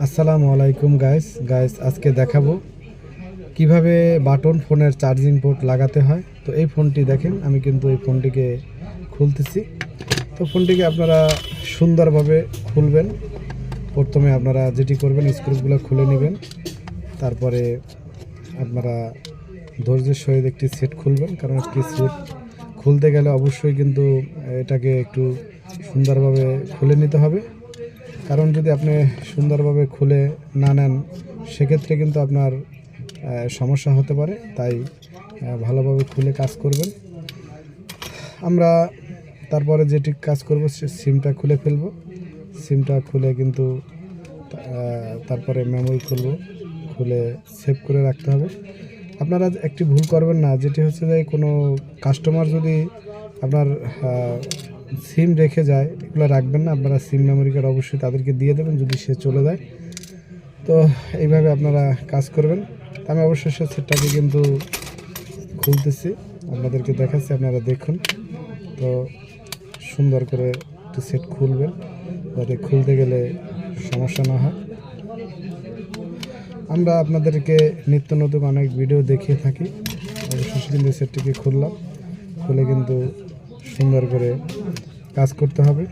আসসালামু আলাইকুম গাইস আজকে দেখাবো কিভাবে বাটন ফোনের চার্জিং পোর্ট লাগাতে হয়। তো এই ফোনটি দেখেন, আমি কিন্তু এই ফোনটিকে খুলতেছি। তো ফোনটিকে আপনারা সুন্দরভাবে খুলবেন। প্রথমে আপনারা যেটি করবেন, স্ক্রুগুলো খুলে নেবেন। তারপরে আপনারা ধৈর্যের সহিত একটি সেট খুলবেন, কারণ একটি সেট খুলতে গেলে অবশ্যই কিন্তু এটাকে একটু সুন্দরভাবে খুলে নিতে হবে। কারণ যদি আপনি সুন্দরভাবে খুলে না নেন, সেক্ষেত্রে কিন্তু আপনার সমস্যা হতে পারে। তাই ভালোভাবে খুলে কাজ করবেন। আমরা তারপরে যেটি কাজ করব, সিমটা খুলে ফেলব। সিমটা খুলে কিন্তু তারপরে মেমোরি খুলে সেভ করে রাখতে হবে। আপনারা একটি ভুল করবেন না, যেটি হচ্ছে যে কোনো কাস্টমার যদি আপনার সিম রেখে যায়, এগুলো রাখবেন না। আপনারা সিম মেমোরি কার্ড অবশ্যই তাদেরকে দিয়ে দেবেন যদি সে চলে যায়। তো এইভাবে আপনারা কাজ করবেন। আমি অবশ্যই সে সেটটাকে কিন্তু খুলতেছি, আপনাদেরকে দেখাচ্ছি, আপনারা দেখুন। তো সুন্দর করে একটু সেট খুলবেন, যাতে খুলতে গেলে সমস্যা না হয়। আমরা আপনাদেরকে নিত্য নতুন অনেক ভিডিও দেখিয়ে থাকি। অবশ্যই কিন্তু সেটটিকে খুললাম, খুলে কিন্তু সুন্দর করে কাজ করতে হবে।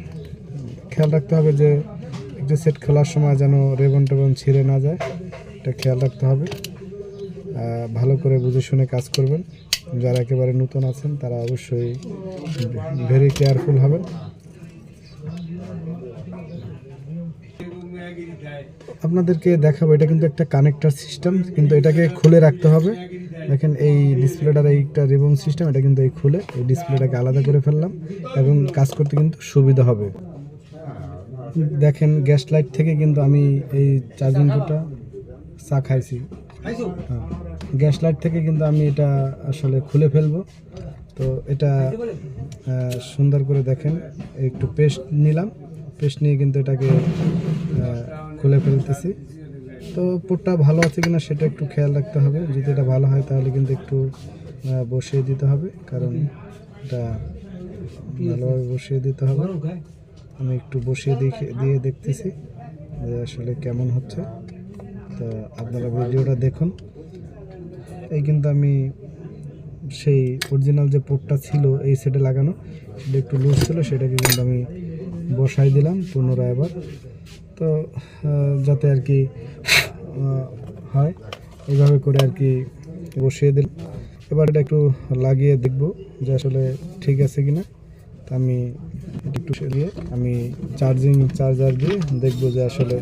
খেয়াল রাখতে হবে যে একটি সেট খোলার সময় যেন রেবন টেবন ছিঁড়ে না যায়, এটা খেয়াল রাখতে হবে। ভালো করে বুঝে শুনে কাজ করবেন। যারা একেবারে নতুন আছেন তারা অবশ্যই ভেরি কেয়ারফুল হবেন। আপনাদেরকে দেখাবো, এটা কিন্তু একটা কানেক্টর সিস্টেম, কিন্তু এটাকে খুলে রাখতে হবে। দেখেন এই ডিসপ্লেটার এইটা রিবন সিস্টেম, এটা কিন্তু এই খুলে এই ডিসপ্লেটাকে আলাদা করে ফেললাম এবং কাজ করতে কিন্তু সুবিধা হবে। দেখেন গ্যাস লাইট থেকে কিন্তু আমি এই চার্জিং পোর্টটা চা খাইছি। হ্যাঁ, গ্যাস লাইট থেকে কিন্তু আমি এটা আসলে খুলে ফেলবো। তো এটা সুন্দর করে দেখেন, একটু পেস্ট নিলাম, পেস্ট নিয়ে কিন্তু এটাকে খুলে ফেলতেছি। তো পোর্টটা ভালো আছে কিনা সেটা একটু খেয়াল রাখতে হবে। যদি এটা ভালো হয় তাহলে কিন্তু একটু বসিয়ে দিতে হবে, কারণ এটা ভালোভাবে বসিয়ে দিতে হবে। আমি একটু বসিয়ে দিয়ে দেখতেছি যে আসলে কেমন হচ্ছে। তো আপনারা ভিডিওটা দেখুন। এই কিন্তু আমি সেই অরিজিনাল যে পোর্টটা ছিল এই সেটে লাগানো, সেটা একটু লুজ ছিল, সেটাকে কিন্তু আমি বসাই দিলাম পুনরায় আবার। তো যাতে আর কি হয়, এইভাবে করে আর কি বসিয়ে দিলাম। এবার এটা একটু লাগিয়ে দেখব যে আসলে ঠিক আছে কিনা। তা আমি একটু দিয়ে আমি চার্জার দিয়ে দেখব যে আসলে